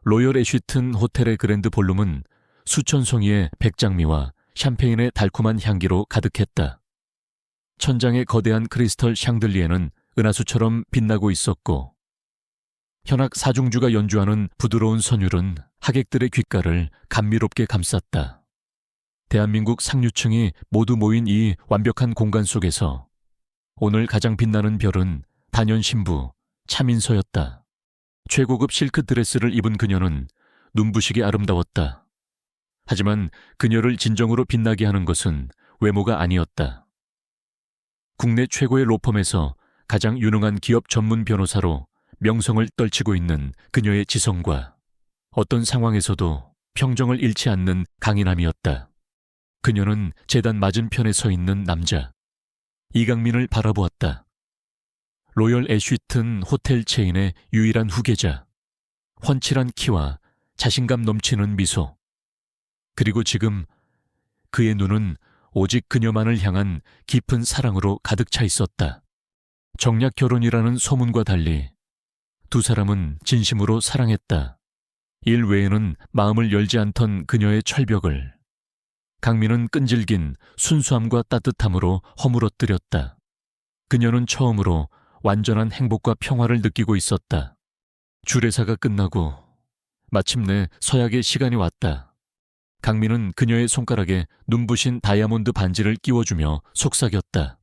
로열 애쉬튼 호텔의 그랜드 볼룸은 수천 송이의 백장미와 샴페인의 달콤한 향기로 가득했다. 천장의 거대한 크리스털 샹들리에는 은하수처럼 빛나고 있었고, 현악 사중주가 연주하는 부드러운 선율은 하객들의 귓가를 감미롭게 감쌌다. 대한민국 상류층이 모두 모인 이 완벽한 공간 속에서 오늘 가장 빛나는 별은 단연 신부 차민서였다. 최고급 실크 드레스를 입은 그녀는 눈부시게 아름다웠다. 하지만 그녀를 진정으로 빛나게 하는 것은 외모가 아니었다. 국내 최고의 로펌에서 가장 유능한 기업 전문 변호사로 명성을 떨치고 있는 그녀의 지성과 어떤 상황에서도 평정을 잃지 않는 강인함이었다. 그녀는 재단 맞은편에 서 있는 남자 이강민을 바라보았다. 로열 애쉬튼 호텔 체인의 유일한 후계자, 훤칠한 키와 자신감 넘치는 미소, 그리고 지금 그의 눈은 오직 그녀만을 향한 깊은 사랑으로 가득 차 있었다. 정략 결혼이라는 소문과 달리 두 사람은 진심으로 사랑했다. 일 외에는 마음을 열지 않던 그녀의 철벽을 강민은 끈질긴 순수함과 따뜻함으로 허물어뜨렸다. 그녀는 처음으로 완전한 행복과 평화를 느끼고 있었다. 주례사가 끝나고 마침내 서약의 시간이 왔다. 강민은 그녀의 손가락에 눈부신 다이아몬드 반지를 끼워주며 속삭였다.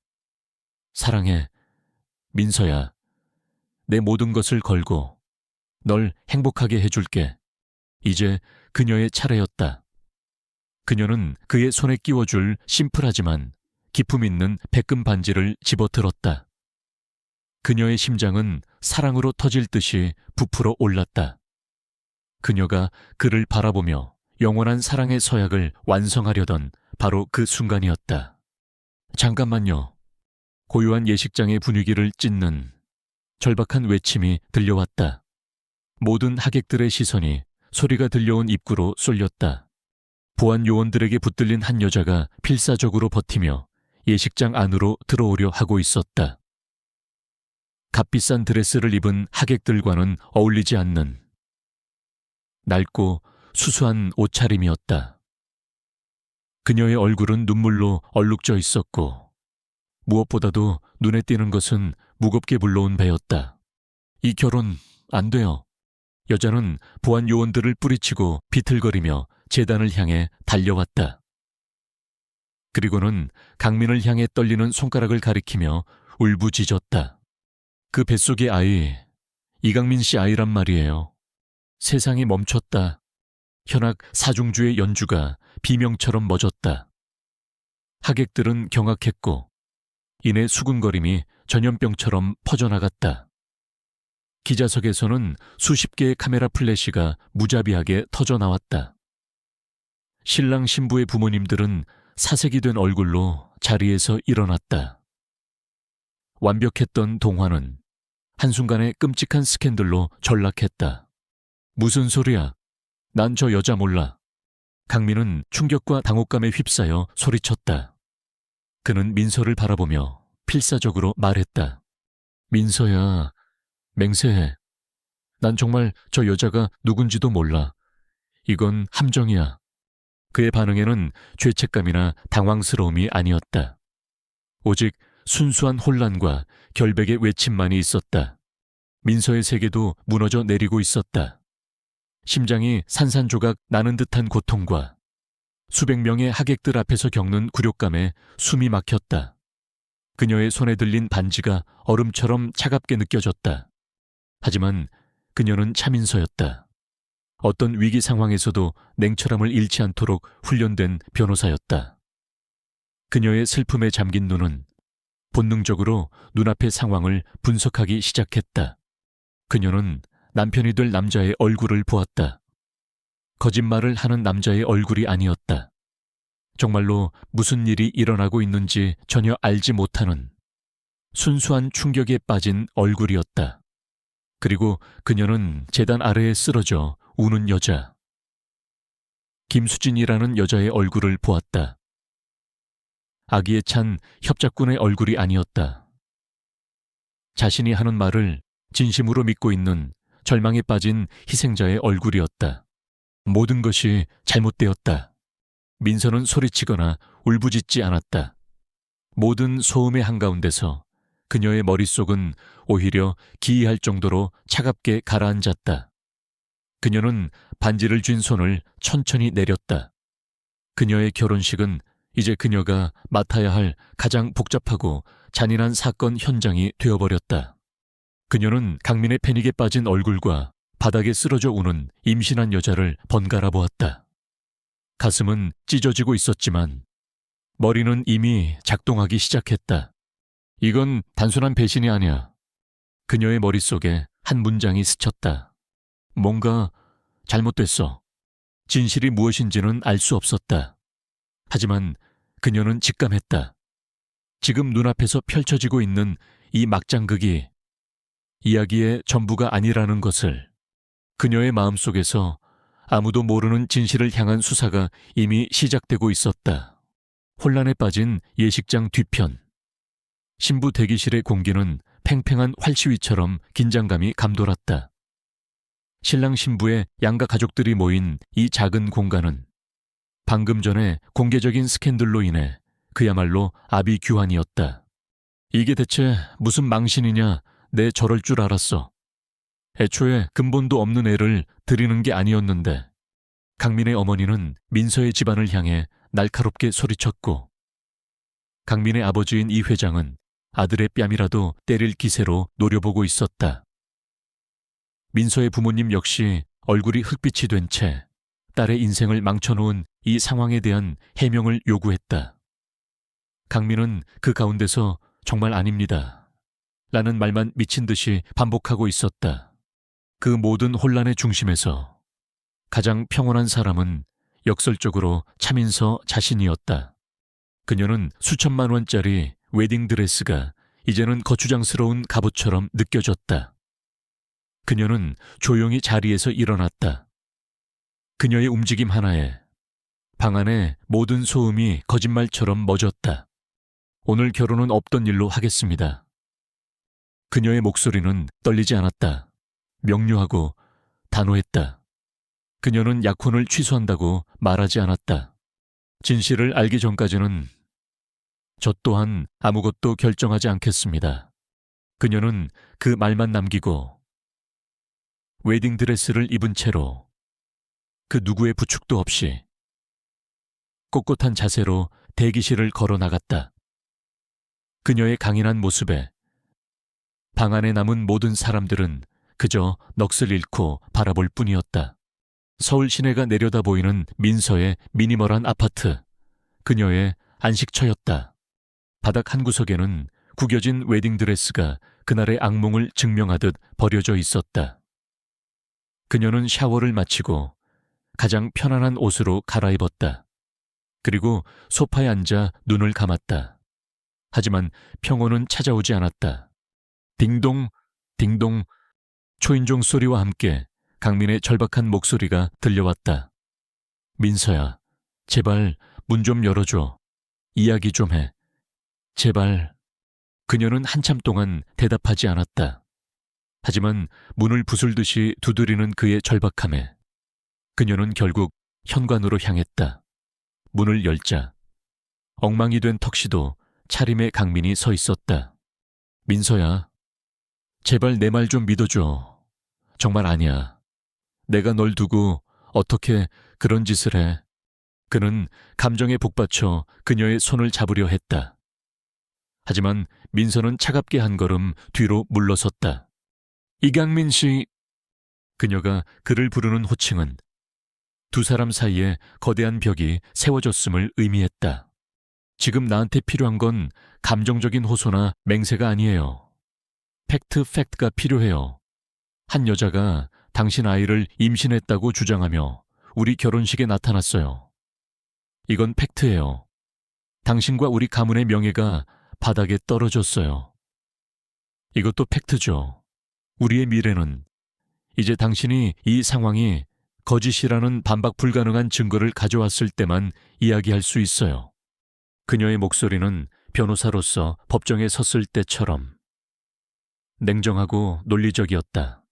사랑해, 민서야. 내 모든 것을 걸고 널 행복하게 해줄게. 이제 그녀의 차례였다. 그녀는 그의 손에 끼워줄 심플하지만 기품 있는 백금 반지를 집어들었다. 그녀의 심장은 사랑으로 터질 듯이 부풀어 올랐다. 그녀가 그를 바라보며 영원한 사랑의 서약을 완성하려던 바로 그 순간이었다. 잠깐만요. 고요한 예식장의 분위기를 찢는 절박한 외침이 들려왔다. 모든 하객들의 시선이 소리가 들려온 입구로 쏠렸다. 보안 요원들에게 붙들린 한 여자가 필사적으로 버티며 예식장 안으로 들어오려 하고 있었다. 값비싼 드레스를 입은 하객들과는 어울리지 않는 낡고 수수한 옷차림이었다. 그녀의 얼굴은 눈물로 얼룩져 있었고 무엇보다도 눈에 띄는 것은 무겁게 불러온 배였다. 이 결혼 안 돼요. 여자는 보안 요원들을 뿌리치고 비틀거리며 제단을 향해 달려왔다. 그리고는 강민을 향해 떨리는 손가락을 가리키며 울부짖었다. 그 뱃속의 아이, 이강민 씨 아이란 말이에요. 세상이 멈췄다. 현악 사중주의 연주가 비명처럼 멎었다. 하객들은 경악했고 이내 수군거림이 전염병처럼 퍼져나갔다. 기자석에서는 수십 개의 카메라 플래시가 무자비하게 터져나왔다. 신랑 신부의 부모님들은 사색이 된 얼굴로 자리에서 일어났다. 완벽했던 동화는 한순간에 끔찍한 스캔들로 전락했다. 무슨 소리야? 난 저 여자 몰라. 강민은 충격과 당혹감에 휩싸여 소리쳤다. 그는 민서를 바라보며 필사적으로 말했다. 민서야, 맹세해. 난 정말 저 여자가 누군지도 몰라. 이건 함정이야. 그의 반응에는 죄책감이나 당황스러움이 아니었다. 오직 순수한 혼란과 결백의 외침만이 있었다. 민서의 세계도 무너져 내리고 있었다. 심장이 산산조각 나는 듯한 고통과 수백 명의 하객들 앞에서 겪는 굴욕감에 숨이 막혔다. 그녀의 손에 들린 반지가 얼음처럼 차갑게 느껴졌다. 하지만 그녀는 차민서였다. 어떤 위기 상황에서도 냉철함을 잃지 않도록 훈련된 변호사였다. 그녀의 슬픔에 잠긴 눈은 본능적으로 눈앞의 상황을 분석하기 시작했다. 그녀는 남편이 될 남자의 얼굴을 보았다. 거짓말을 하는 남자의 얼굴이 아니었다. 정말로 무슨 일이 일어나고 있는지 전혀 알지 못하는 순수한 충격에 빠진 얼굴이었다. 그리고 그녀는 제단 아래에 쓰러져 우는 여자, 김수진이라는 여자의 얼굴을 보았다. 아기에 찬 협작꾼의 얼굴이 아니었다. 자신이 하는 말을 진심으로 믿고 있는 절망에 빠진 희생자의 얼굴이었다. 모든 것이 잘못되었다. 민서는 소리치거나 울부짖지 않았다. 모든 소음의 한가운데서 그녀의 머릿속은 오히려 기이할 정도로 차갑게 가라앉았다. 그녀는 반지를 쥔 손을 천천히 내렸다. 그녀의 결혼식은 이제 그녀가 맡아야 할 가장 복잡하고 잔인한 사건 현장이 되어버렸다. 그녀는 강민의 패닉에 빠진 얼굴과 바닥에 쓰러져 우는 임신한 여자를 번갈아 보았다. 가슴은 찢어지고 있었지만 머리는 이미 작동하기 시작했다. 이건 단순한 배신이 아니야. 그녀의 머릿속에 한 문장이 스쳤다. 뭔가 잘못됐어. 진실이 무엇인지는 알 수 없었다. 하지만 그녀는 직감했다. 지금 눈앞에서 펼쳐지고 있는 이 막장극이 이야기의 전부가 아니라는 것을. 그녀의 마음속에서 아무도 모르는 진실을 향한 수사가 이미 시작되고 있었다. 혼란에 빠진 예식장 뒤편. 신부 대기실의 공기는 팽팽한 활시위처럼 긴장감이 감돌았다. 신랑 신부의 양가 가족들이 모인 이 작은 공간은 방금 전에 공개적인 스캔들로 인해 그야말로 아비규환이었다. 이게 대체 무슨 망신이냐, 내 저럴 줄 알았어. 애초에 근본도 없는 애를 들이는 게 아니었는데. 강민의 어머니는 민서의 집안을 향해 날카롭게 소리쳤고, 강민의 아버지인 이 회장은 아들의 뺨이라도 때릴 기세로 노려보고 있었다. 민서의 부모님 역시 얼굴이 흑빛이 된 채 딸의 인생을 망쳐놓은 이 상황에 대한 해명을 요구했다. 강민은 그 가운데서 정말 아닙니다. 라는 말만 미친 듯이 반복하고 있었다. 그 모든 혼란의 중심에서 가장 평온한 사람은 역설적으로 차민서 자신이었다. 그녀는 수천만 원짜리 웨딩드레스가 이제는 거추장스러운 갑옷처럼 느껴졌다. 그녀는 조용히 자리에서 일어났다. 그녀의 움직임 하나에 방 안의 모든 소음이 거짓말처럼 멎었다. 오늘 결혼은 없던 일로 하겠습니다. 그녀의 목소리는 떨리지 않았다. 명료하고 단호했다. 그녀는 약혼을 취소한다고 말하지 않았다. 진실을 알기 전까지는 저 또한 아무것도 결정하지 않겠습니다. 그녀는 그 말만 남기고 웨딩드레스를 입은 채로 그 누구의 부축도 없이 꼿꼿한 자세로 대기실을 걸어 나갔다. 그녀의 강인한 모습에 방 안에 남은 모든 사람들은 그저 넋을 잃고 바라볼 뿐이었다. 서울 시내가 내려다 보이는 민서의 미니멀한 아파트, 그녀의 안식처였다. 바닥 한 구석에는 구겨진 웨딩드레스가 그날의 악몽을 증명하듯 버려져 있었다. 그녀는 샤워를 마치고 가장 편안한 옷으로 갈아입었다. 그리고 소파에 앉아 눈을 감았다. 하지만 평온은 찾아오지 않았다. 딩동, 딩동, 초인종 소리와 함께 강민의 절박한 목소리가 들려왔다. 민서야, 제발 문 좀 열어줘. 이야기 좀 해. 제발. 그녀는 한참 동안 대답하지 않았다. 하지만 문을 부술듯이 두드리는 그의 절박함에 그녀는 결국 현관으로 향했다. 문을 열자 엉망이 된 턱시도 차림의 강민이 서 있었다. 민서야, 제발 내 말 좀 믿어줘. 정말 아니야. 내가 널 두고 어떻게 그런 짓을 해. 그는 감정에 북받쳐 그녀의 손을 잡으려 했다. 하지만 민서는 차갑게 한 걸음 뒤로 물러섰다. 이강민 씨. 그녀가 그를 부르는 호칭은 두 사람 사이에 거대한 벽이 세워졌음을 의미했다. 지금 나한테 필요한 건 감정적인 호소나 맹세가 아니에요. 팩트가 필요해요. 한 여자가 당신 아이를 임신했다고 주장하며 우리 결혼식에 나타났어요. 이건 팩트예요. 당신과 우리 가문의 명예가 바닥에 떨어졌어요. 이것도 팩트죠. 우리의 미래는 이제 당신이 이 상황이 거짓이라는 반박 불가능한 증거를 가져왔을 때만 이야기할 수 있어요. 그녀의 목소리는 변호사로서 법정에 섰을 때처럼 냉정하고 논리적이었다.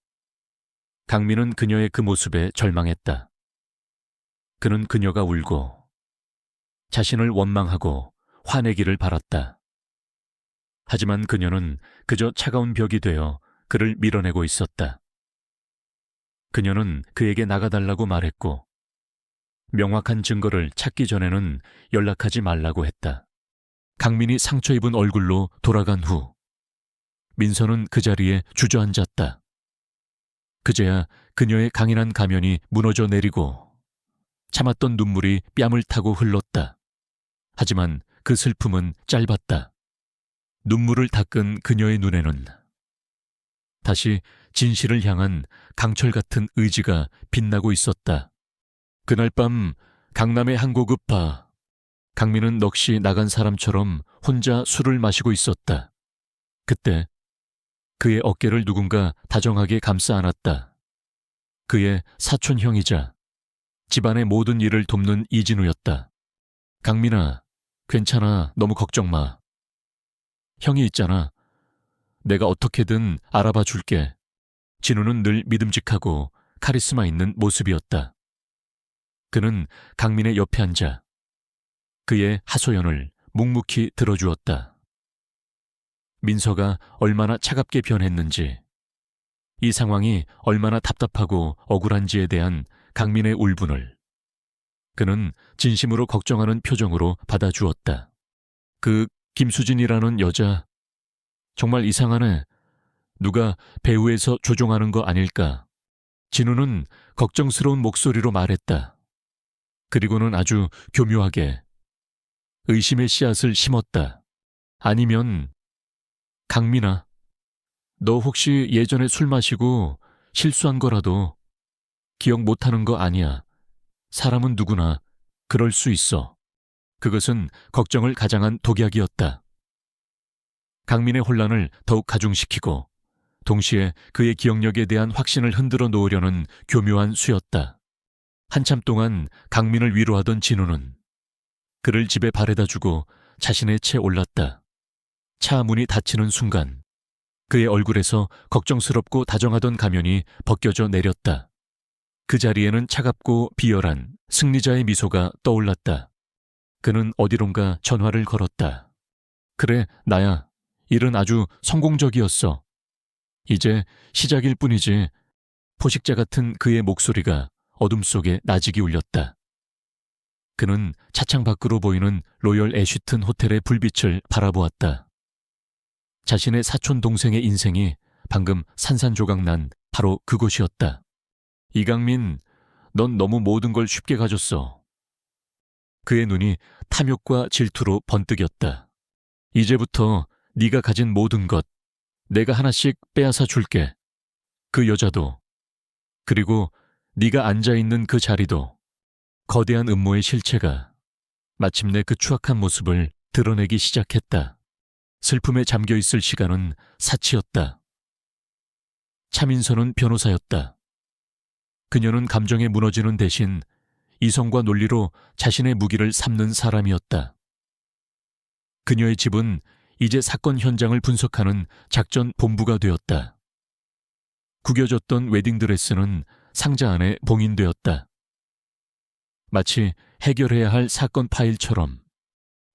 강민은 그녀의 그 모습에 절망했다. 그는 그녀가 울고 자신을 원망하고 화내기를 바랐다. 하지만 그녀는 그저 차가운 벽이 되어 그를 밀어내고 있었다. 그녀는 그에게 나가달라고 말했고 명확한 증거를 찾기 전에는 연락하지 말라고 했다. 강민이 상처 입은 얼굴로 돌아간 후 민서는 그 자리에 주저앉았다. 그제야 그녀의 강인한 가면이 무너져 내리고 참았던 눈물이 뺨을 타고 흘렀다. 하지만 그 슬픔은 짧았다. 눈물을 닦은 그녀의 눈에는 다시 진실을 향한 강철 같은 의지가 빛나고 있었다. 그날 밤 강남의 한 고급 바, 강민은 넋이 나간 사람처럼 혼자 술을 마시고 있었다. 그때 그의 어깨를 누군가 다정하게 감싸 안았다. 그의 사촌 형이자 집안의 모든 일을 돕는 이진우였다. 강민아, 괜찮아. 너무 걱정 마. 형이 있잖아. 내가 어떻게든 알아봐 줄게. 진우는 늘 믿음직하고 카리스마 있는 모습이었다. 그는 강민의 옆에 앉아 그의 하소연을 묵묵히 들어주었다. 민서가 얼마나 차갑게 변했는지, 이 상황이 얼마나 답답하고 억울한지에 대한 강민의 울분을 그는 진심으로 걱정하는 표정으로 받아주었다. 그 김수진이라는 여자 정말 이상하네. 누가 배후에서 조종하는 거 아닐까? 진우는 걱정스러운 목소리로 말했다. 그리고는 아주 교묘하게 의심의 씨앗을 심었다. 아니면 강민아, 너 혹시 예전에 술 마시고 실수한 거라도 기억 못하는 거 아니야. 사람은 누구나 그럴 수 있어. 그것은 걱정을 가장한 독약이었다. 강민의 혼란을 더욱 가중시키고 동시에 그의 기억력에 대한 확신을 흔들어 놓으려는 교묘한 수였다. 한참 동안 강민을 위로하던 진우는 그를 집에 바래다 주고 자신의 채 올랐다. 차 문이 닫히는 순간 그의 얼굴에서 걱정스럽고 다정하던 가면이 벗겨져 내렸다. 그 자리에는 차갑고 비열한 승리자의 미소가 떠올랐다. 그는 어디론가 전화를 걸었다. 그래, 나야. 일은 아주 성공적이었어. 이제 시작일 뿐이지. 포식자 같은 그의 목소리가 어둠 속에 나직이 울렸다. 그는 차창 밖으로 보이는 로열 애쉬튼 호텔의 불빛을 바라보았다. 자신의 사촌 동생의 인생이 방금 산산조각 난 바로 그곳이었다. 이강민, 넌 너무 모든 걸 쉽게 가졌어. 그의 눈이 탐욕과 질투로 번뜩였다. 이제부터 네가 가진 모든 것 내가 하나씩 빼앗아 줄게. 그 여자도, 그리고 네가 앉아있는 그 자리도, 거대한 음모의 실체가 마침내 그 추악한 모습을 드러내기 시작했다. 슬픔에 잠겨있을 시간은 사치였다. 차민서는 변호사였다. 그녀는 감정에 무너지는 대신 이성과 논리로 자신의 무기를 삼는 사람이었다. 그녀의 집은 이제 사건 현장을 분석하는 작전 본부가 되었다. 구겨졌던 웨딩드레스는 상자 안에 봉인되었다. 마치 해결해야 할 사건 파일처럼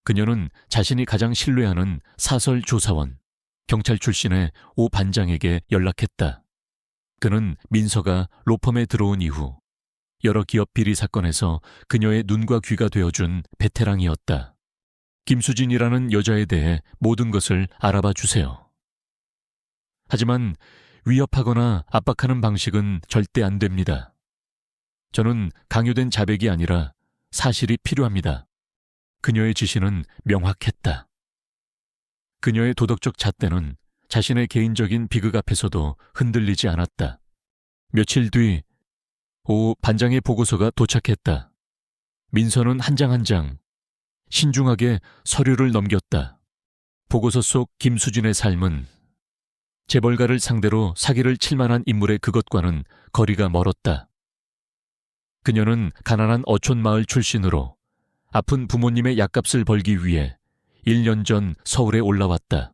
그녀는 자신이 가장 신뢰하는 사설 조사원, 경찰 출신의 오 반장에게 연락했다. 그는 민서가 로펌에 들어온 이후 여러 기업 비리 사건에서 그녀의 눈과 귀가 되어준 베테랑이었다. 김수진이라는 여자에 대해 모든 것을 알아봐 주세요. 하지만 위협하거나 압박하는 방식은 절대 안 됩니다. 저는 강요된 자백이 아니라 사실이 필요합니다. 그녀의 지시는 명확했다. 그녀의 도덕적 잣대는 자신의 개인적인 비극 앞에서도 흔들리지 않았다. 며칠 뒤 오 반장의 보고서가 도착했다. 민서는 한 장 한 장 신중하게 서류를 넘겼다. 보고서 속 김수진의 삶은 재벌가를 상대로 사기를 칠 만한 인물의 그것과는 거리가 멀었다. 그녀는 가난한 어촌마을 출신으로 아픈 부모님의 약값을 벌기 위해 1년 전 서울에 올라왔다.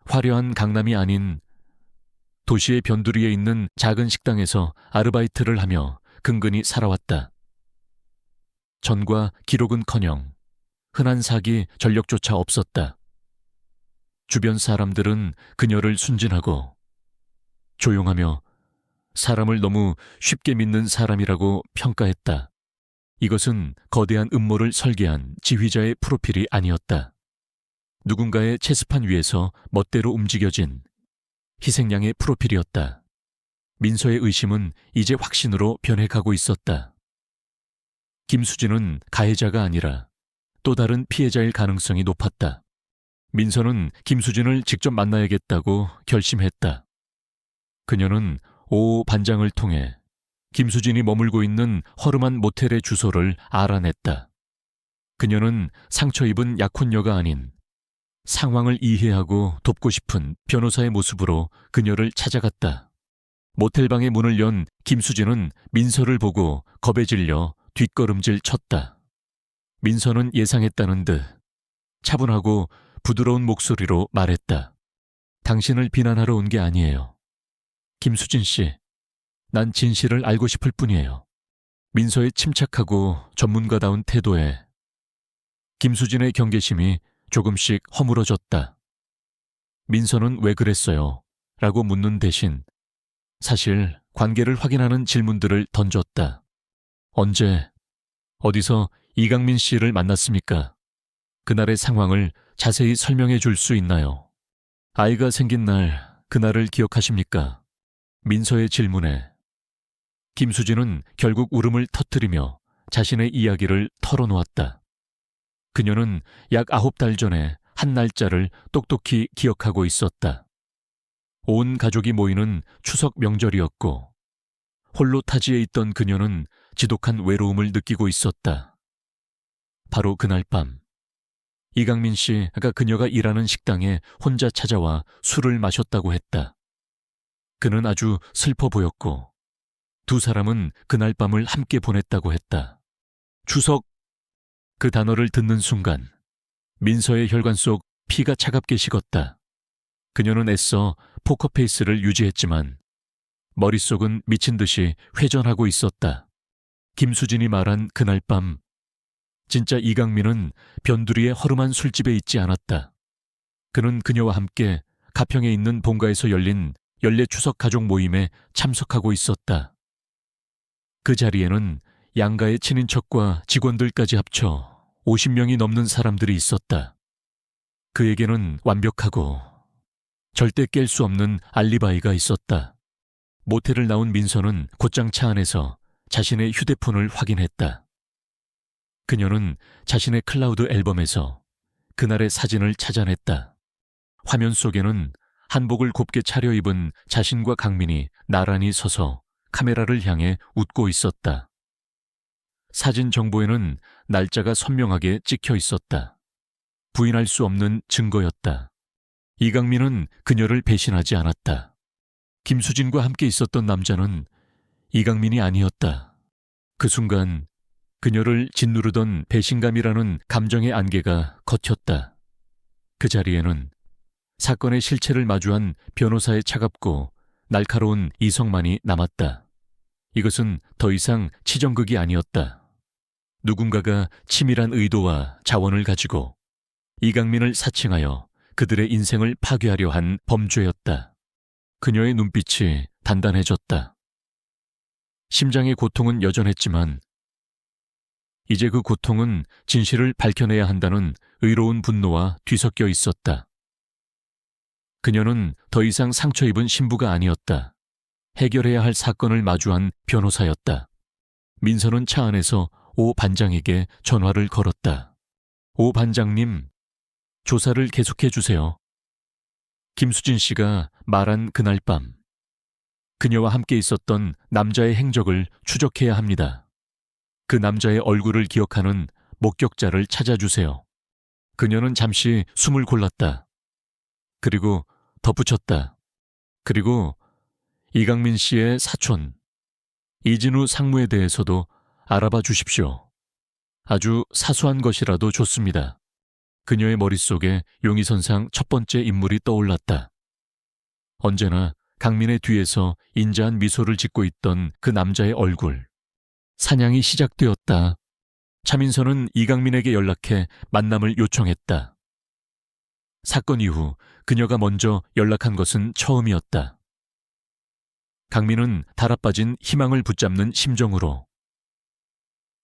화려한 강남이 아닌 도시의 변두리에 있는 작은 식당에서 아르바이트를 하며 근근히 살아왔다. 전과 기록은커녕 흔한 사기 전력조차 없었다. 주변 사람들은 그녀를 순진하고 조용하며 사람을 너무 쉽게 믿는 사람이라고 평가했다. 이것은 거대한 음모를 설계한 지휘자의 프로필이 아니었다. 누군가의 체스판 위에서 멋대로 움직여진 희생양의 프로필이었다. 민서의 의심은 이제 확신으로 변해가고 있었다. 김수진은 가해자가 아니라 또 다른 피해자일 가능성이 높았다. 민서는 김수진을 직접 만나야겠다고 결심했다. 그녀는 오 반장을 통해 김수진이 머물고 있는 허름한 모텔의 주소를 알아냈다. 그녀는 상처 입은 약혼녀가 아닌 상황을 이해하고 돕고 싶은 변호사의 모습으로 그녀를 찾아갔다. 모텔방의 문을 연 김수진은 민서를 보고 겁에 질려 뒷걸음질 쳤다. 민서는 예상했다는 듯 차분하고 부드러운 목소리로 말했다. 당신을 비난하러 온 게 아니에요. 김수진 씨, 난 진실을 알고 싶을 뿐이에요. 민서의 침착하고 전문가다운 태도에 김수진의 경계심이 조금씩 허물어졌다. 민서는 왜 그랬어요? 라고 묻는 대신 사실 관계를 확인하는 질문들을 던졌다. 언제, 어디서 이강민 씨를 만났습니까? 그날의 상황을 자세히 설명해 줄 수 있나요? 아이가 생긴 날, 그날을 기억하십니까? 민서의 질문에 김수진은 결국 울음을 터뜨리며 자신의 이야기를 털어놓았다. 그녀는 약 9달 전에 한 날짜를 똑똑히 기억하고 있었다. 온 가족이 모이는 추석 명절이었고 홀로 타지에 있던 그녀는 지독한 외로움을 느끼고 있었다. 바로 그날 밤 이강민 씨가 그녀가 일하는 식당에 혼자 찾아와 술을 마셨다고 했다. 그는 아주 슬퍼 보였고 두 사람은 그날 밤을 함께 보냈다고 했다. 추석, 그 단어를 듣는 순간 민서의 혈관 속 피가 차갑게 식었다. 그녀는 애써 포커페이스를 유지했지만 머릿속은 미친 듯이 회전하고 있었다. 김수진이 말한 그날 밤 진짜 이강민은 변두리의 허름한 술집에 있지 않았다. 그는 그녀와 함께 가평에 있는 본가에서 열린 연례 추석 가족 모임에 참석하고 있었다. 그 자리에는 양가의 친인척과 직원들까지 합쳐 50명이 넘는 사람들이 있었다. 그에게는 완벽하고 절대 깰 수 없는 알리바이가 있었다. 모텔을 나온 민서는 곧장 차 안에서 자신의 휴대폰을 확인했다. 그녀는 자신의 클라우드 앨범에서 그날의 사진을 찾아냈다. 화면 속에는 한복을 곱게 차려입은 자신과 강민이 나란히 서서 카메라를 향해 웃고 있었다. 사진 정보에는 날짜가 선명하게 찍혀 있었다. 부인할 수 없는 증거였다. 이강민은 그녀를 배신하지 않았다. 김수진과 함께 있었던 남자는 이강민이 아니었다. 그 순간 그녀를 짓누르던 배신감이라는 감정의 안개가 걷혔다. 그 자리에는 사건의 실체를 마주한 변호사의 차갑고 날카로운 이성만이 남았다. 이것은 더 이상 치정극이 아니었다. 누군가가 치밀한 의도와 자원을 가지고 이강민을 사칭하여 그들의 인생을 파괴하려 한 범죄였다. 그녀의 눈빛이 단단해졌다. 심장의 고통은 여전했지만 이제 그 고통은 진실을 밝혀내야 한다는 의로운 분노와 뒤섞여 있었다. 그녀는 더 이상 상처 입은 신부가 아니었다. 해결해야 할 사건을 마주한 변호사였다. 민서는 차 안에서 오 반장에게 전화를 걸었다. 오 반장님, 조사를 계속해 주세요. 김수진 씨가 말한 그날 밤, 그녀와 함께 있었던 남자의 행적을 추적해야 합니다. 그 남자의 얼굴을 기억하는 목격자를 찾아주세요. 그녀는 잠시 숨을 골랐다. 그리고 덧붙였다. 그리고 이강민 씨의 사촌, 이진우 상무에 대해서도 알아봐 주십시오. 아주 사소한 것이라도 좋습니다. 그녀의 머릿속에 용의선상 첫 번째 인물이 떠올랐다. 언제나 강민의 뒤에서 인자한 미소를 짓고 있던 그 남자의 얼굴. 사냥이 시작되었다. 차민서는 이강민에게 연락해 만남을 요청했다. 사건 이후 그녀가 먼저 연락한 것은 처음이었다. 강민은 달아빠진 희망을 붙잡는 심정으로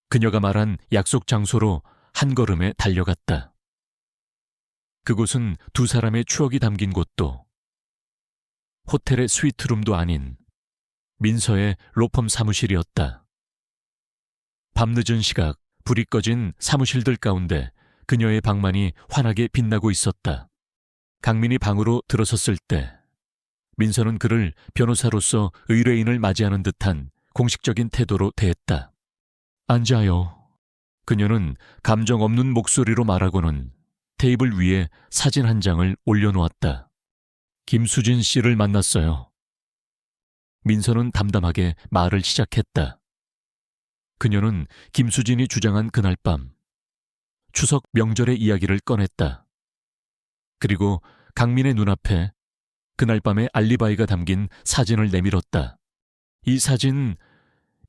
그녀가 말한 약속 장소로 한 걸음에 달려갔다. 그곳은 두 사람의 추억이 담긴 곳도 호텔의 스위트룸도 아닌 민서의 로펌 사무실이었다. 밤늦은 시각 불이 꺼진 사무실들 가운데 그녀의 방만이 환하게 빛나고 있었다. 강민이 방으로 들어섰을 때 민서는 그를 변호사로서 의뢰인을 맞이하는 듯한 공식적인 태도로 대했다. 앉아요. 그녀는 감정 없는 목소리로 말하고는 테이블 위에 사진 한 장을 올려놓았다. 김수진 씨를 만났어요. 민서는 담담하게 말을 시작했다. 그녀는 김수진이 주장한 그날 밤 추석 명절의 이야기를 꺼냈다. 그리고 강민의 눈앞에 그날 밤의 알리바이가 담긴 사진을 내밀었다. 이 사진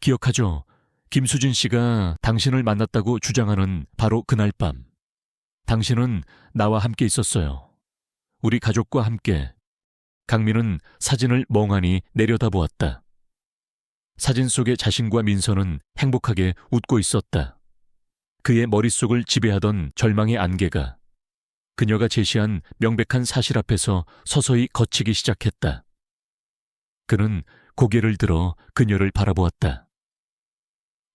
기억하죠? 김수진 씨가 당신을 만났다고 주장하는 바로 그날 밤. 당신은 나와 함께 있었어요. 우리 가족과 함께. 강민은 사진을 멍하니 내려다보았다. 사진 속의 자신과 민서는 행복하게 웃고 있었다. 그의 머릿속을 지배하던 절망의 안개가 그녀가 제시한 명백한 사실 앞에서 서서히 걷히기 시작했다. 그는 고개를 들어 그녀를 바라보았다.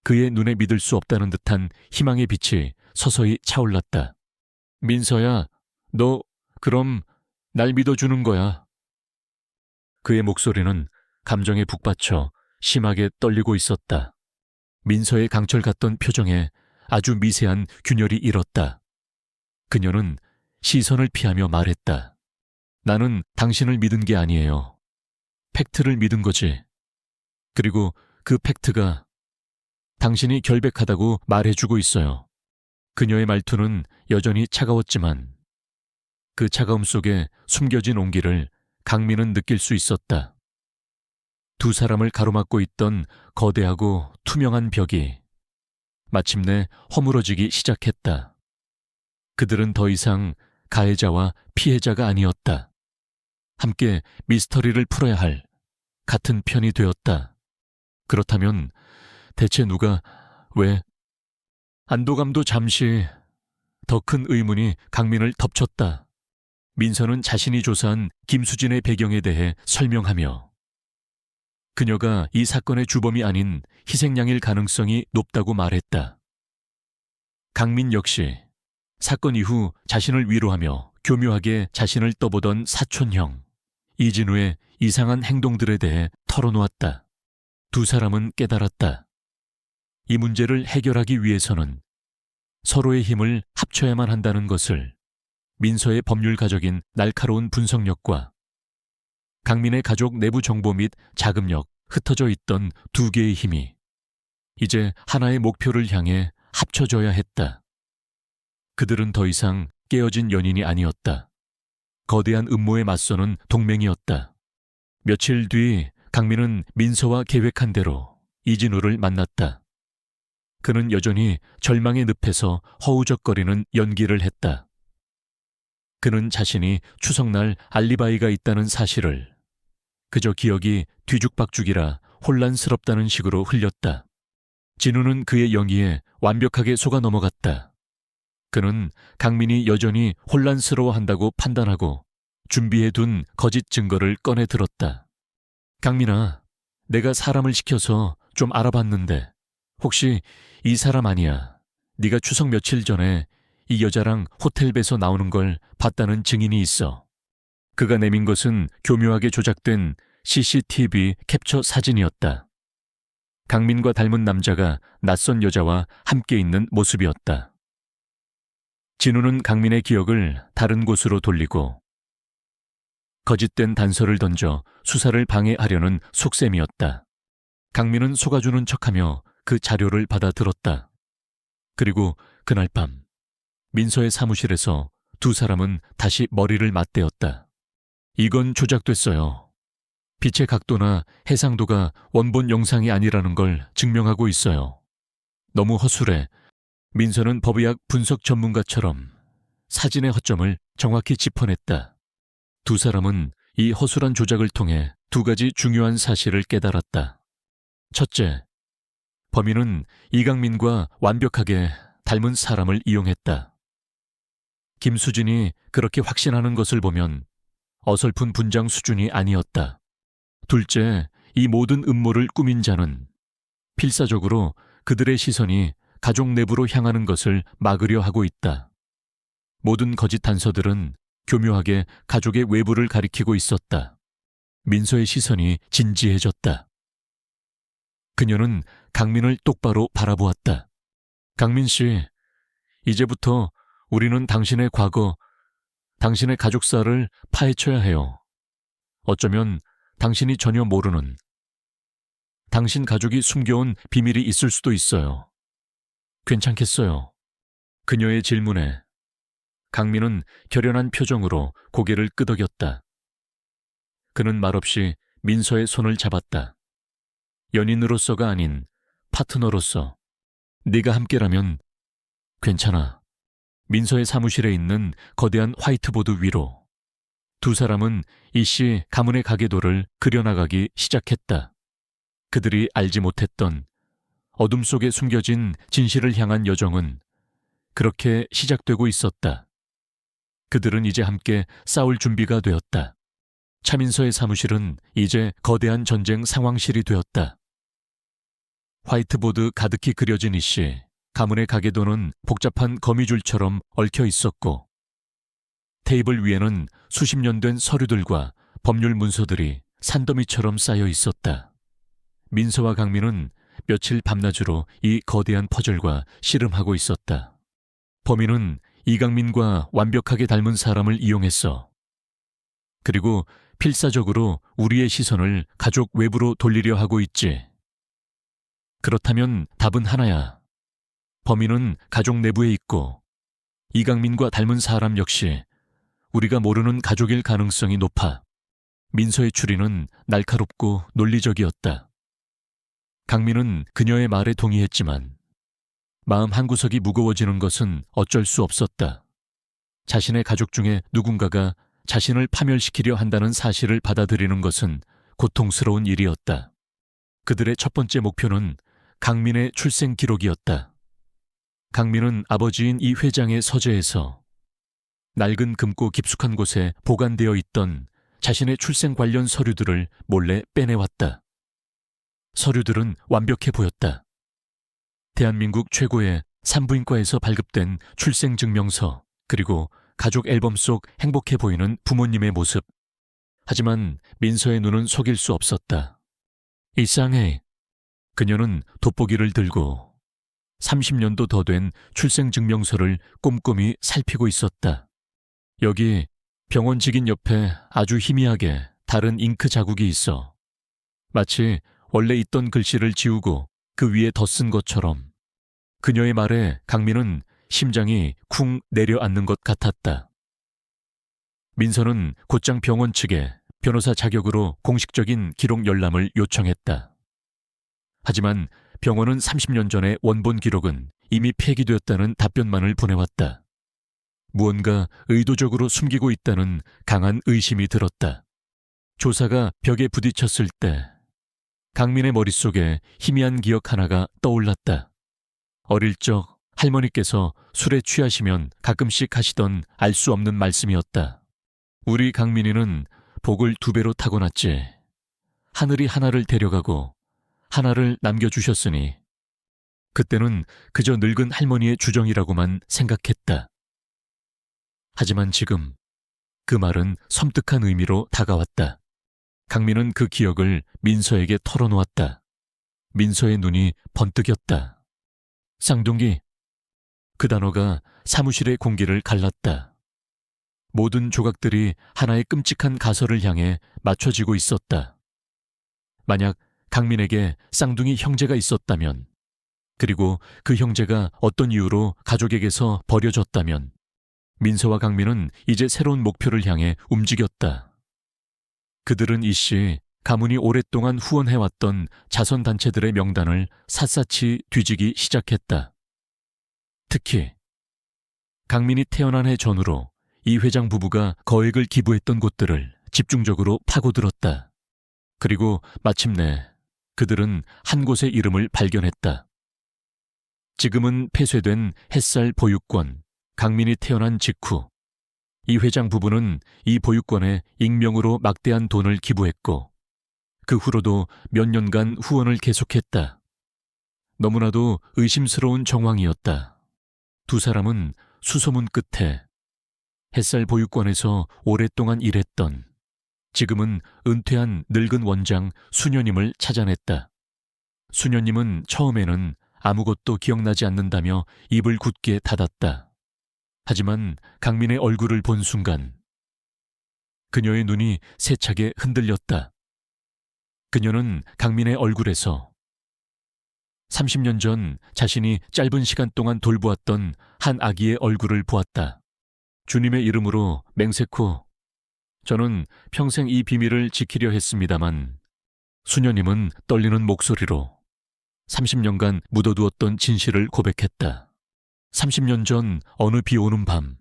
그의 눈에 믿을 수 없다는 듯한 희망의 빛이 서서히 차올랐다. 민서야, 너 그럼 날 믿어주는 거야. 그의 목소리는 감정에 북받쳐 심하게 떨리고 있었다. 민서의 강철 같던 표정에 아주 미세한 균열이 일었다. 그녀는 시선을 피하며 말했다. 나는 당신을 믿은 게 아니에요. 팩트를 믿은 거지. 그리고 그 팩트가 당신이 결백하다고 말해주고 있어요. 그녀의 말투는 여전히 차가웠지만 그 차가움 속에 숨겨진 온기를 강민은 느낄 수 있었다. 두 사람을 가로막고 있던 거대하고 투명한 벽이 마침내 허물어지기 시작했다. 그들은 더 이상 가해자와 피해자가 아니었다. 함께 미스터리를 풀어야 할 같은 편이 되었다. 그렇다면 대체 누가 왜? 안도감도 잠시 더 큰 의문이 강민을 덮쳤다. 민서는 자신이 조사한 김수진의 배경에 대해 설명하며 그녀가 이 사건의 주범이 아닌 희생양일 가능성이 높다고 말했다. 강민 역시 사건 이후 자신을 위로하며 교묘하게 자신을 떠보던 사촌형 이진우의 이상한 행동들에 대해 털어놓았다. 두 사람은 깨달았다. 이 문제를 해결하기 위해서는 서로의 힘을 합쳐야만 한다는 것을. 민서의 법률가적인 날카로운 분석력과 강민의 가족 내부 정보 및 자금력, 흩어져 있던 두 개의 힘이 이제 하나의 목표를 향해 합쳐져야 했다. 그들은 더 이상 깨어진 연인이 아니었다. 거대한 음모에 맞서는 동맹이었다. 며칠 뒤 강민은 민서와 계획한 대로 이진우를 만났다. 그는 여전히 절망의 늪에서 허우적거리는 연기를 했다. 그는 자신이 추석날 알리바이가 있다는 사실을 그저 기억이 뒤죽박죽이라 혼란스럽다는 식으로 흘렸다. 진우는 그의 영의에 완벽하게 속아 넘어갔다. 그는 강민이 여전히 혼란스러워한다고 판단하고 준비해둔 거짓 증거를 꺼내 들었다. 강민아, 내가 사람을 시켜서 좀 알아봤는데 혹시 이 사람 아니야? 네가 추석 며칠 전에 이 여자랑 호텔배에서 나오는 걸 봤다는 증인이 있어. 그가 내민 것은 교묘하게 조작된 CCTV 캡처 사진이었다. 강민과 닮은 남자가 낯선 여자와 함께 있는 모습이었다. 진우는 강민의 기억을 다른 곳으로 돌리고 거짓된 단서를 던져 수사를 방해하려는 속셈이었다. 강민은 속아주는 척하며 그 자료를 받아들었다. 그리고 그날 밤 민서의 사무실에서 두 사람은 다시 머리를 맞대었다. 이건 조작됐어요. 빛의 각도나 해상도가 원본 영상이 아니라는 걸 증명하고 있어요. 너무 허술해. 민서는 법의학 분석 전문가처럼 사진의 허점을 정확히 짚어냈다. 두 사람은 이 허술한 조작을 통해 두 가지 중요한 사실을 깨달았다. 첫째, 범인은 이강민과 완벽하게 닮은 사람을 이용했다. 김수진이 그렇게 확신하는 것을 보면 어설픈 분장 수준이 아니었다. 둘째, 이 모든 음모를 꾸민 자는 필사적으로 그들의 시선이 가족 내부로 향하는 것을 막으려 하고 있다. 모든 거짓 단서들은 교묘하게 가족의 외부를 가리키고 있었다. 민서의 시선이 진지해졌다. 그녀는 강민을 똑바로 바라보았다. 강민 씨, 이제부터 우리는 당신의 과거, 당신의 가족사를 파헤쳐야 해요. 어쩌면 당신이 전혀 모르는, 당신 가족이 숨겨온 비밀이 있을 수도 있어요. 괜찮겠어요? 그녀의 질문에 강민은 결연한 표정으로 고개를 끄덕였다. 그는 말없이 민서의 손을 잡았다. 연인으로서가 아닌 파트너로서. 네가 함께라면 괜찮아. 민서의 사무실에 있는 거대한 화이트보드 위로 두 사람은 이씨 가문의 가계도를 그려나가기 시작했다. 그들이 알지 못했던 어둠 속에 숨겨진 진실을 향한 여정은 그렇게 시작되고 있었다. 그들은 이제 함께 싸울 준비가 되었다. 차민서의 사무실은 이제 거대한 전쟁 상황실이 되었다. 화이트보드 가득히 그려진 이씨, 가문의 가계도는 복잡한 거미줄처럼 얽혀 있었고 테이블 위에는 수십 년 된 서류들과 법률 문서들이 산더미처럼 쌓여 있었다. 민서와 강민은 며칠 밤낮으로 이 거대한 퍼즐과 씨름하고 있었다. 범인은 이강민과 완벽하게 닮은 사람을 이용했어. 그리고 필사적으로 우리의 시선을 가족 외부로 돌리려 하고 있지. 그렇다면 답은 하나야. 범인은 가족 내부에 있고 이강민과 닮은 사람 역시 우리가 모르는 가족일 가능성이 높아. 민서의 추리는 날카롭고 논리적이었다. 강민은 그녀의 말에 동의했지만 마음 한구석이 무거워지는 것은 어쩔 수 없었다. 자신의 가족 중에 누군가가 자신을 파멸시키려 한다는 사실을 받아들이는 것은 고통스러운 일이었다. 그들의 첫 번째 목표는 강민의 출생 기록이었다. 강민은 아버지인 이 회장의 서재에서 낡은 금고 깊숙한 곳에 보관되어 있던 자신의 출생 관련 서류들을 몰래 빼내왔다. 서류들은 완벽해 보였다. 대한민국 최고의 산부인과에서 발급된 출생증명서, 그리고 가족 앨범 속 행복해 보이는 부모님의 모습. 하지만 민서의 눈은 속일 수 없었다. 이상해. 그녀는 돋보기를 들고 30년도 더 된 출생증명서를 꼼꼼히 살피고 있었다. 여기 병원 직인 옆에 아주 희미하게 다른 잉크 자국이 있어. 마치 원래 있던 글씨를 지우고 그 위에 덧쓴 것처럼. 그녀의 말에 강민은 심장이 쿵 내려앉는 것 같았다. 민서는 곧장 병원 측에 변호사 자격으로 공식적인 기록 열람을 요청했다. 하지만 병원은 30년 전의 원본 기록은 이미 폐기되었다는 답변만을 보내왔다. 무언가 의도적으로 숨기고 있다는 강한 의심이 들었다. 조사가 벽에 부딪혔을 때 강민의 머릿속에 희미한 기억 하나가 떠올랐다. 어릴 적 할머니께서 술에 취하시면 가끔씩 하시던 알 수 없는 말씀이었다. 우리 강민이는 복을 2배로 타고났지. 하늘이 하나를 데려가고 하나를 남겨주셨으니 그때는 그저 늙은 할머니의 주정이라고만 생각했다. 하지만 지금 그 말은 섬뜩한 의미로 다가왔다. 강민은 그 기억을 민서에게 털어놓았다. 민서의 눈이 번뜩였다. 쌍둥이. 그 단어가 사무실의 공기를 갈랐다. 모든 조각들이 하나의 끔찍한 가설을 향해 맞춰지고 있었다. 만약 강민에게 쌍둥이 형제가 있었다면, 그리고 그 형제가 어떤 이유로 가족에게서 버려졌다면, 민서와 강민은 이제 새로운 목표를 향해 움직였다. 그들은 이씨 가문이 오랫동안 후원해왔던 자선단체들의 명단을 샅샅이 뒤지기 시작했다. 특히 강민이 태어난 해 전후로 이 회장 부부가 거액을 기부했던 곳들을 집중적으로 파고들었다. 그리고 마침내 그들은 한 곳의 이름을 발견했다. 지금은 폐쇄된 햇살 보육권, 강민이 태어난 직후 이 회장 부부는 이 보육권에 익명으로 막대한 돈을 기부했고 그 후로도 몇 년간 후원을 계속했다. 너무나도 의심스러운 정황이었다. 두 사람은 수소문 끝에 햇살 보육권에서 오랫동안 일했던 지금은 은퇴한 늙은 원장 수녀님을 찾아냈다. 수녀님은 처음에는 아무것도 기억나지 않는다며 입을 굳게 닫았다. 하지만 강민의 얼굴을 본 순간 그녀의 눈이 세차게 흔들렸다. 그녀는 강민의 얼굴에서 30년 전 자신이 짧은 시간 동안 돌보았던 한 아기의 얼굴을 보았다. 주님의 이름으로 맹세코 저는 평생 이 비밀을 지키려 했습니다만 수녀님은 떨리는 목소리로 30년간 묻어두었던 진실을 고백했다. 30년 전 어느 비 오는 밤,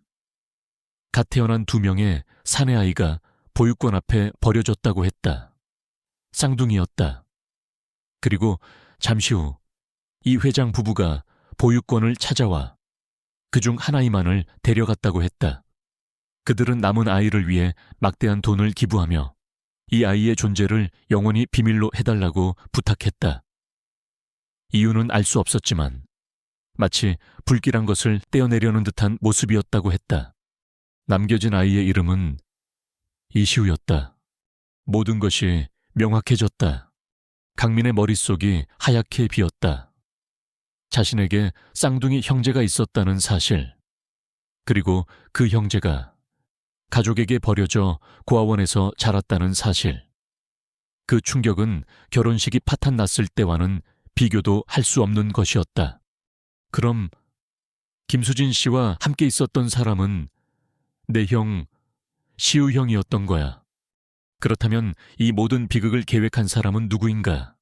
갓 태어난 2명의 사내아이가 보육권 앞에 버려졌다고 했다. 쌍둥이였다. 그리고 잠시 후 이 회장 부부가 보육권을 찾아와 그중 하나이만을 데려갔다고 했다. 그들은 남은 아이를 위해 막대한 돈을 기부하며 이 아이의 존재를 영원히 비밀로 해달라고 부탁했다. 이유는 알 수 없었지만 마치 불길한 것을 떼어내려는 듯한 모습이었다고 했다. 남겨진 아이의 이름은 이시우였다. 모든 것이 명확해졌다. 강민의 머릿속이 하얗게 비었다. 자신에게 쌍둥이 형제가 있었다는 사실, 그리고 그 형제가 가족에게 버려져 고아원에서 자랐다는 사실. 그 충격은 결혼식이 파탄 났을 때와는 비교도 할 수 없는 것이었다. 그럼 김수진 씨와 함께 있었던 사람은 내 형, 시우 형이었던 거야. 그렇다면 이 모든 비극을 계획한 사람은 누구인가?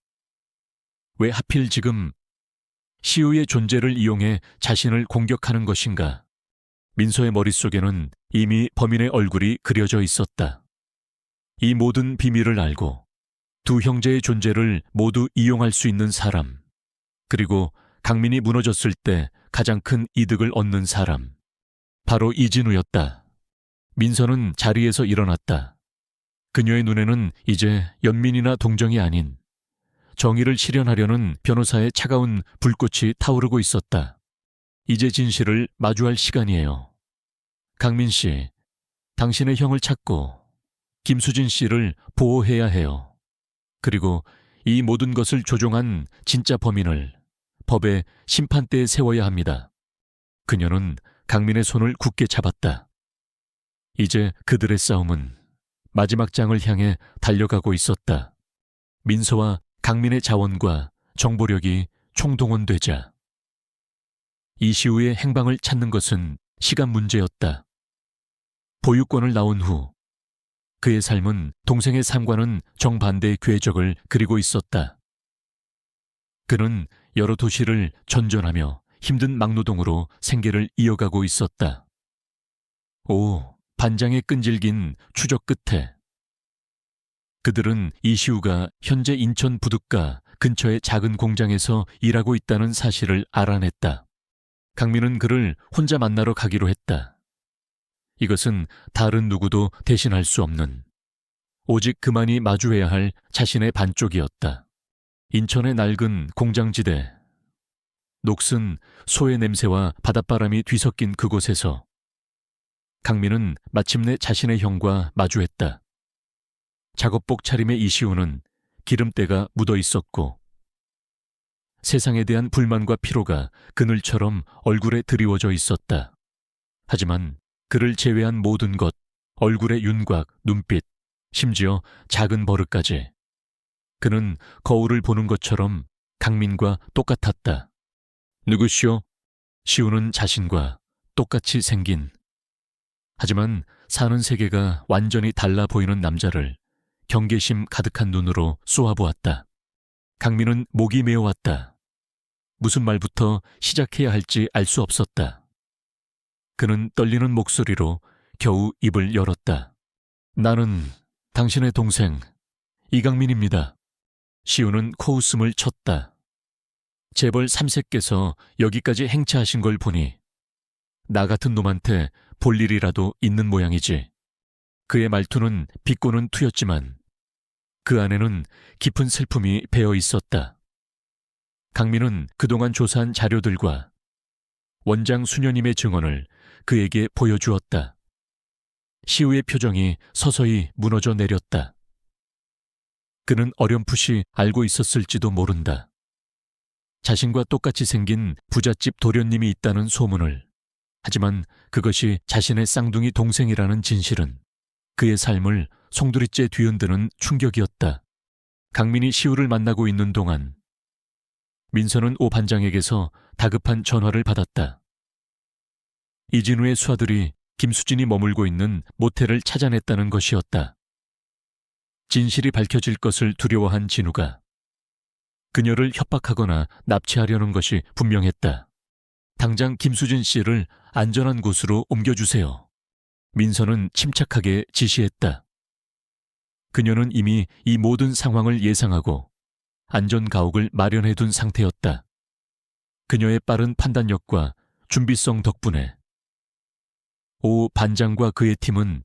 왜 하필 지금 시우의 존재를 이용해 자신을 공격하는 것인가? 민서의 머릿속에는 이미 범인의 얼굴이 그려져 있었다. 이 모든 비밀을 알고 두 형제의 존재를 모두 이용할 수 있는 사람, 그리고 강민이 무너졌을 때 가장 큰 이득을 얻는 사람, 바로 이진우였다. 민서는 자리에서 일어났다. 그녀의 눈에는 이제 연민이나 동정이 아닌 정의를 실현하려는 변호사의 차가운 불꽃이 타오르고 있었다. 이제 진실을 마주할 시간이에요. 강민 씨, 당신의 형을 찾고 김수진 씨를 보호해야 해요. 그리고 이 모든 것을 조종한 진짜 범인을 법의 심판대에 세워야 합니다. 그녀는 강민의 손을 굳게 잡았다. 이제 그들의 싸움은 마지막 장을 향해 달려가고 있었다. 민서와 강민의 자원과 정보력이 총동원되자 이시우의 행방을 찾는 것은 시간 문제였다. 보육권을 낳은 후 그의 삶은 동생의 삶과는 정반대의 궤적을 그리고 있었다. 그는 여러 도시를 전전하며 힘든 막노동으로 생계를 이어가고 있었다. 오, 반장의 끈질긴 추적 끝에 그들은 이시우가 현재 인천 부둣가 근처의 작은 공장에서 일하고 있다는 사실을 알아냈다. 강민은 그를 혼자 만나러 가기로 했다. 이것은 다른 누구도 대신할 수 없는, 오직 그만이 마주해야 할 자신의 반쪽이었다. 인천의 낡은 공장지대, 녹슨 소의 냄새와 바닷바람이 뒤섞인 그곳에서 강민은 마침내 자신의 형과 마주했다. 작업복 차림의 이시우는 기름때가 묻어 있었고 세상에 대한 불만과 피로가 그늘처럼 얼굴에 드리워져 있었다. 하지만 그를 제외한 모든 것, 얼굴의 윤곽, 눈빛, 심지어 작은 버릇까지 그는 거울을 보는 것처럼 강민과 똑같았다. 누구시오? 시우는 자신과 똑같이 생긴, 하지만 사는 세계가 완전히 달라 보이는 남자를 경계심 가득한 눈으로 쏘아보았다. 강민은 목이 메어왔다. 무슨 말부터 시작해야 할지 알 수 없었다. 그는 떨리는 목소리로 겨우 입을 열었다. 나는 당신의 동생 이강민입니다. 시우는 코웃음을 쳤다. 재벌 3세께서 여기까지 행차하신 걸 보니 나 같은 놈한테 볼 일이라도 있는 모양이지. 그의 말투는 비꼬는 투였지만 그 안에는 깊은 슬픔이 배어 있었다. 강민은 그동안 조사한 자료들과 원장 수녀님의 증언을 그에게 보여주었다. 시우의 표정이 서서히 무너져 내렸다. 그는 어렴풋이 알고 있었을지도 모른다. 자신과 똑같이 생긴 부잣집 도련님이 있다는 소문을, 하지만 그것이 자신의 쌍둥이 동생이라는 진실은 그의 삶을 송두리째 뒤흔드는 충격이었다. 강민이 시우를 만나고 있는 동안 민서는 오 반장에게서 다급한 전화를 받았다. 이진우의 수하들이 김수진이 머물고 있는 모텔을 찾아냈다는 것이었다. 진실이 밝혀질 것을 두려워한 진우가 그녀를 협박하거나 납치하려는 것이 분명했다. 당장 김수진 씨를 안전한 곳으로 옮겨주세요. 민서는 침착하게 지시했다. 그녀는 이미 이 모든 상황을 예상하고 안전가옥을 마련해둔 상태였다. 그녀의 빠른 판단력과 준비성 덕분에 오 반장과 그의 팀은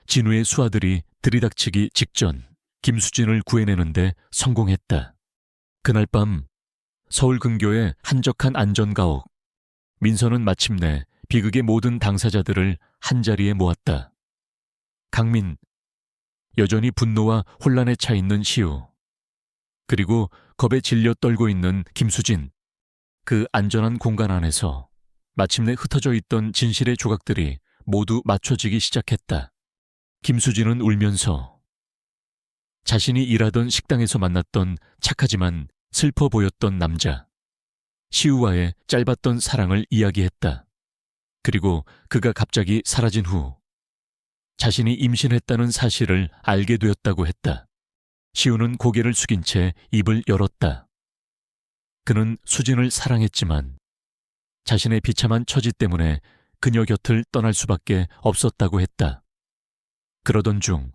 진우의 수하들이 들이닥치기 직전 김수진을 구해내는데 성공했다. 그날 밤 서울 근교의 한적한 안전가옥, 민서는 마침내 비극의 모든 당사자들을 한자리에 모았다. 강민, 여전히 분노와 혼란에 차 있는 시우, 그리고 겁에 질려 떨고 있는 김수진. 그 안전한 공간 안에서 마침내 흩어져 있던 진실의 조각들이 모두 맞춰지기 시작했다. 김수진은 울면서 자신이 일하던 식당에서 만났던 착하지만 슬퍼 보였던 남자 시우와의 짧았던 사랑을 이야기했다. 그리고 그가 갑자기 사라진 후 자신이 임신했다는 사실을 알게 되었다고 했다. 시우는 고개를 숙인 채 입을 열었다. 그는 수진을 사랑했지만 자신의 비참한 처지 때문에 그녀 곁을 떠날 수밖에 없었다고 했다. 그러던 중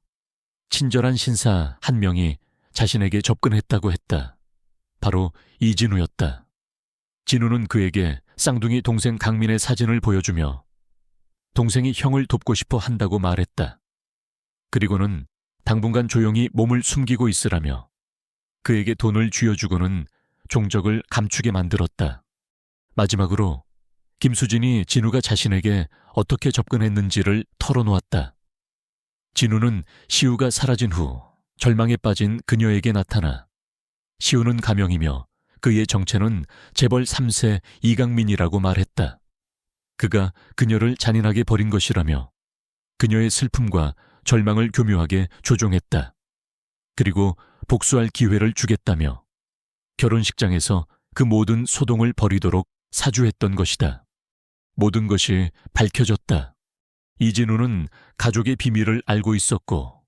친절한 신사 한 명이 자신에게 접근했다고 했다. 바로 이진우였다. 진우는 그에게 쌍둥이 동생 강민의 사진을 보여주며 동생이 형을 돕고 싶어 한다고 말했다. 그리고는 당분간 조용히 몸을 숨기고 있으라며 그에게 돈을 쥐어주고는 종적을 감추게 만들었다. 마지막으로 김수진이 진우가 자신에게 어떻게 접근했는지를 털어놓았다. 진우는 시우가 사라진 후 절망에 빠진 그녀에게 나타나 시우는 가명이며 그의 정체는 재벌 3세 이강민이라고 말했다. 그가 그녀를 잔인하게 버린 것이라며 그녀의 슬픔과 절망을 교묘하게 조종했다. 그리고 복수할 기회를 주겠다며 결혼식장에서 그 모든 소동을 벌이도록 사주했던 것이다. 모든 것이 밝혀졌다. 이진우는 가족의 비밀을 알고 있었고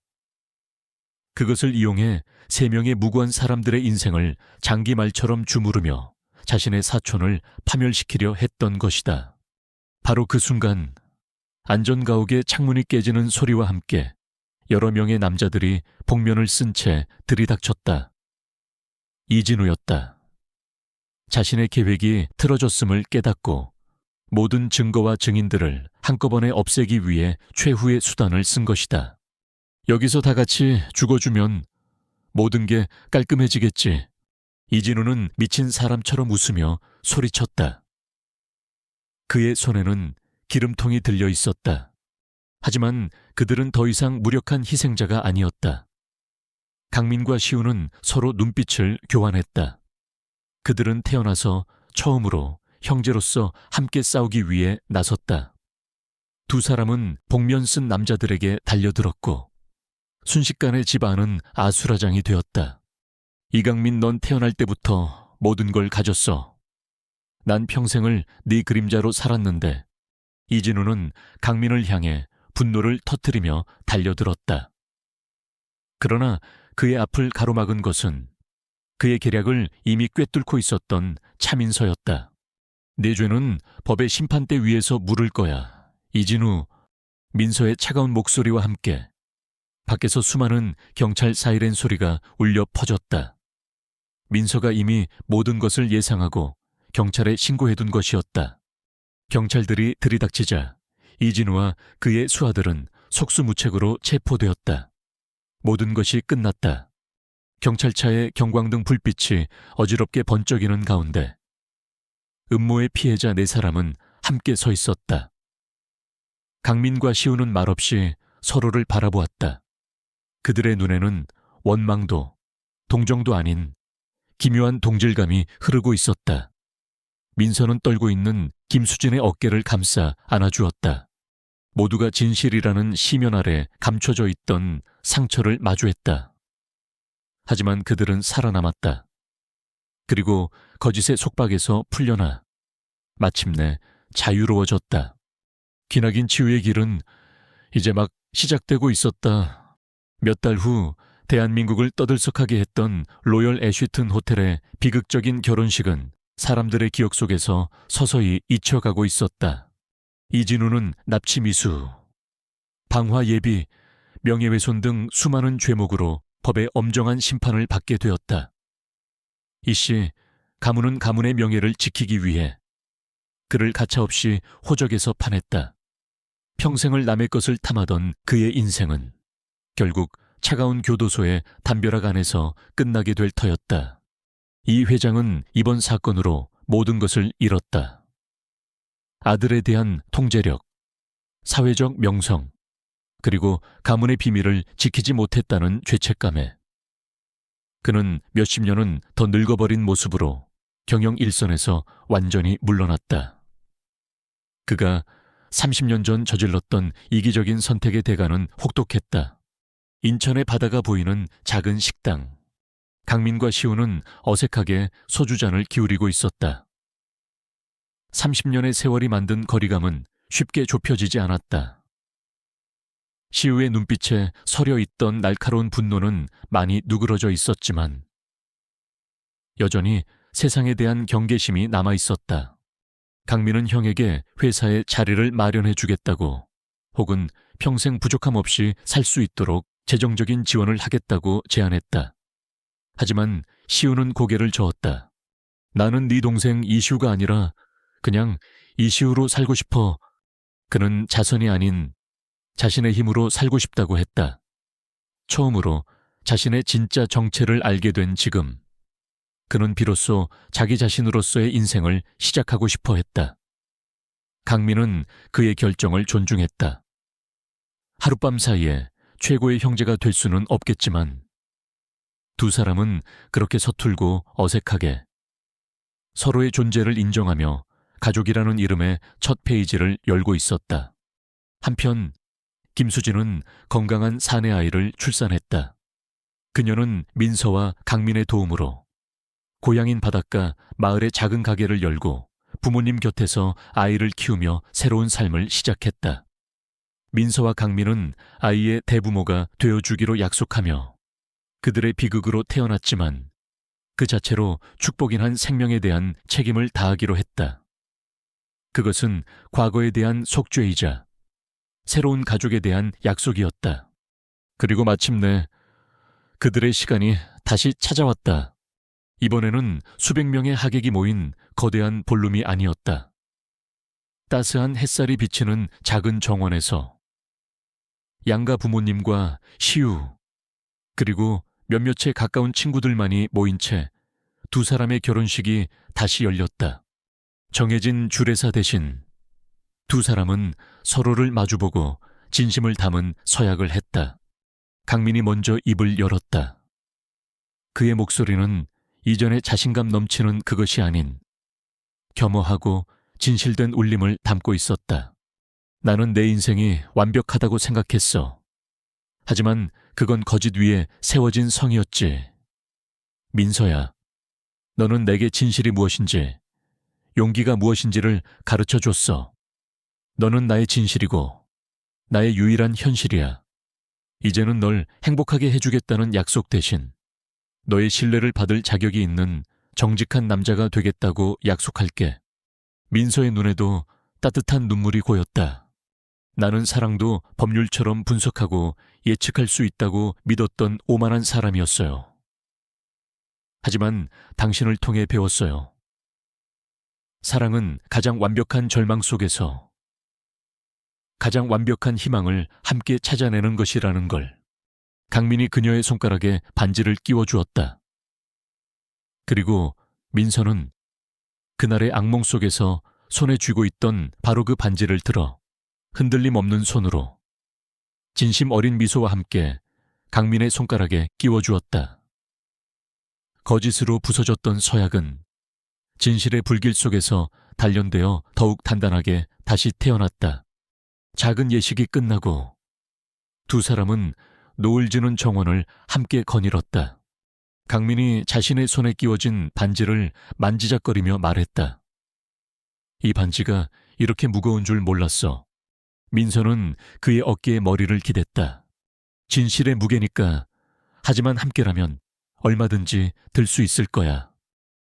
그것을 이용해 3명의 무고한 사람들의 인생을 장기말처럼 주무르며 자신의 사촌을 파멸시키려 했던 것이다. 바로 그 순간 안전가옥의 창문이 깨지는 소리와 함께 여러 명의 남자들이 복면을 쓴 채 들이닥쳤다. 이진우였다. 자신의 계획이 틀어졌음을 깨닫고 모든 증거와 증인들을 한꺼번에 없애기 위해 최후의 수단을 쓴 것이다. 여기서 다 같이 죽어주면 모든 게 깔끔해지겠지. 이진우는 미친 사람처럼 웃으며 소리쳤다. 그의 손에는 기름통이 들려 있었다. 하지만 그들은 더 이상 무력한 희생자가 아니었다. 강민과 시우는 서로 눈빛을 교환했다. 그들은 태어나서 처음으로 형제로서 함께 싸우기 위해 나섰다. 두 사람은 복면 쓴 남자들에게 달려들었고 순식간에 집안은 아수라장이 되었다. 이강민, 넌 태어날 때부터 모든 걸 가졌어. 난 평생을 네 그림자로 살았는데. 이진우는 강민을 향해 분노를 터뜨리며 달려들었다. 그러나 그의 앞을 가로막은 것은 그의 계략을 이미 꿰뚫고 있었던 차민서였다. 내 죄는 법의 심판대 위에서 물을 거야. 이진우, 민서의 차가운 목소리와 함께 밖에서 수많은 경찰 사이렌 소리가 울려 퍼졌다. 민서가 이미 모든 것을 예상하고 경찰에 신고해둔 것이었다. 경찰들이 들이닥치자 이진우와 그의 수하들은 속수무책으로 체포되었다. 모든 것이 끝났다. 경찰차의 경광등 불빛이 어지럽게 번쩍이는 가운데 음모의 피해자 4사람은 함께 서 있었다. 강민과 시우는 말없이 서로를 바라보았다. 그들의 눈에는 원망도, 동정도 아닌 기묘한 동질감이 흐르고 있었다. 민서는 떨고 있는 김수진의 어깨를 감싸 안아주었다. 모두가 진실이라는 시면 아래 감춰져 있던 상처를 마주했다. 하지만 그들은 살아남았다. 그리고 거짓의 속박에서 풀려나 마침내 자유로워졌다. 기나긴 치유의 길은 이제 막 시작되고 있었다. 몇 달 후 대한민국을 떠들썩하게 했던 로열 애쉬튼 호텔의 비극적인 결혼식은 사람들의 기억 속에서 서서히 잊혀가고 있었다. 이진우는 납치 미수, 방화 예비, 명예훼손 등 수많은 죄목으로 법의 엄정한 심판을 받게 되었다. 이씨, 가문은 가문의 명예를 지키기 위해 그를 가차없이 호적에서 파냈다. 평생을 남의 것을 탐하던 그의 인생은 결국 차가운 교도소의 담벼락 안에서 끝나게 될 터였다. 이 회장은 이번 사건으로 모든 것을 잃었다. 아들에 대한 통제력, 사회적 명성, 그리고 가문의 비밀을 지키지 못했다는 죄책감에 그는 몇십 년은 더 늙어버린 모습으로 경영 일선에서 완전히 물러났다. 그가 30년 전 저질렀던 이기적인 선택의 대가는 혹독했다. 인천의 바다가 보이는 작은 식당. 강민과 시우는 어색하게 소주잔을 기울이고 있었다. 30년의 세월이 만든 거리감은 쉽게 좁혀지지 않았다. 시우의 눈빛에 서려 있던 날카로운 분노는 많이 누그러져 있었지만 여전히 세상에 대한 경계심이 남아 있었다. 강민은 형에게 회사에 자리를 마련해 주겠다고 혹은 평생 부족함 없이 살 수 있도록 재정적인 지원을 하겠다고 제안했다. 하지만 시우는 고개를 저었다. 나는 네 동생 이시우가 아니라 그냥 이시우로 살고 싶어. 그는 자선이 아닌 자신의 힘으로 살고 싶다고 했다. 처음으로 자신의 진짜 정체를 알게 된 지금 그는 비로소 자기 자신으로서의 인생을 시작하고 싶어 했다. 강민은 그의 결정을 존중했다. 하룻밤 사이에 최고의 형제가 될 수는 없겠지만 두 사람은 그렇게 서툴고 어색하게 서로의 존재를 인정하며 가족이라는 이름의 첫 페이지를 열고 있었다. 한편 김수진은 건강한 사내 아이를 출산했다. 그녀는 민서와 강민의 도움으로 고향인 바닷가 마을의 작은 가게를 열고 부모님 곁에서 아이를 키우며 새로운 삶을 시작했다. 민서와 강민은 아이의 대부모가 되어주기로 약속하며 그들의 비극으로 태어났지만 그 자체로 축복인 한 생명에 대한 책임을 다하기로 했다. 그것은 과거에 대한 속죄이자 새로운 가족에 대한 약속이었다. 그리고 마침내 그들의 시간이 다시 찾아왔다. 이번에는 수백 명의 하객이 모인 거대한 볼룸이 아니었다. 따스한 햇살이 비치는 작은 정원에서 양가 부모님과 시우 그리고 몇몇의 가까운 친구들만이 모인 채 두 사람의 결혼식이 다시 열렸다. 정해진 주례사 대신 두 사람은 서로를 마주보고 진심을 담은 서약을 했다. 강민이 먼저 입을 열었다. 그의 목소리는 이전의 자신감 넘치는 그것이 아닌 겸허하고 진실된 울림을 담고 있었다. 나는 내 인생이 완벽하다고 생각했어. 하지만 그건 거짓 위에 세워진 성이었지. 민서야, 너는 내게 진실이 무엇인지, 용기가 무엇인지를 가르쳐줬어. 너는 나의 진실이고 나의 유일한 현실이야. 이제는 널 행복하게 해주겠다는 약속 대신 너의 신뢰를 받을 자격이 있는 정직한 남자가 되겠다고 약속할게. 민서의 눈에도 따뜻한 눈물이 고였다. 나는 사랑도 법률처럼 분석하고 예측할 수 있다고 믿었던 오만한 사람이었어요. 하지만 당신을 통해 배웠어요. 사랑은 가장 완벽한 절망 속에서 가장 완벽한 희망을 함께 찾아내는 것이라는 걸. 강민이 그녀의 손가락에 반지를 끼워주었다. 그리고 민서는 그날의 악몽 속에서 손에 쥐고 있던 바로 그 반지를 들어 흔들림 없는 손으로 진심 어린 미소와 함께 강민의 손가락에 끼워주었다. 거짓으로 부서졌던 서약은 진실의 불길 속에서 단련되어 더욱 단단하게 다시 태어났다. 작은 예식이 끝나고 두 사람은 노을 지는 정원을 함께 거닐었다. 강민이 자신의 손에 끼워진 반지를 만지작거리며 말했다. 이 반지가 이렇게 무거운 줄 몰랐어. 민서는 그의 어깨에 머리를 기댔다. 진실의 무게니까, 하지만 함께라면 얼마든지 들 수 있을 거야.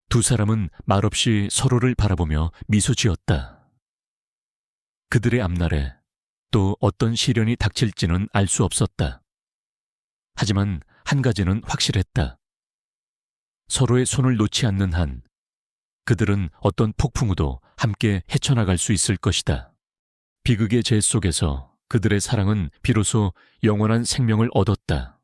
두 사람은 말없이 서로를 바라보며 미소 지었다. 그들의 앞날에 또 어떤 시련이 닥칠지는 알 수 없었다. 하지만 한 가지는 확실했다. 서로의 손을 놓지 않는 한 그들은 어떤 폭풍우도 함께 헤쳐나갈 수 있을 것이다. 비극의 재 속에서 그들의 사랑은 비로소 영원한 생명을 얻었다.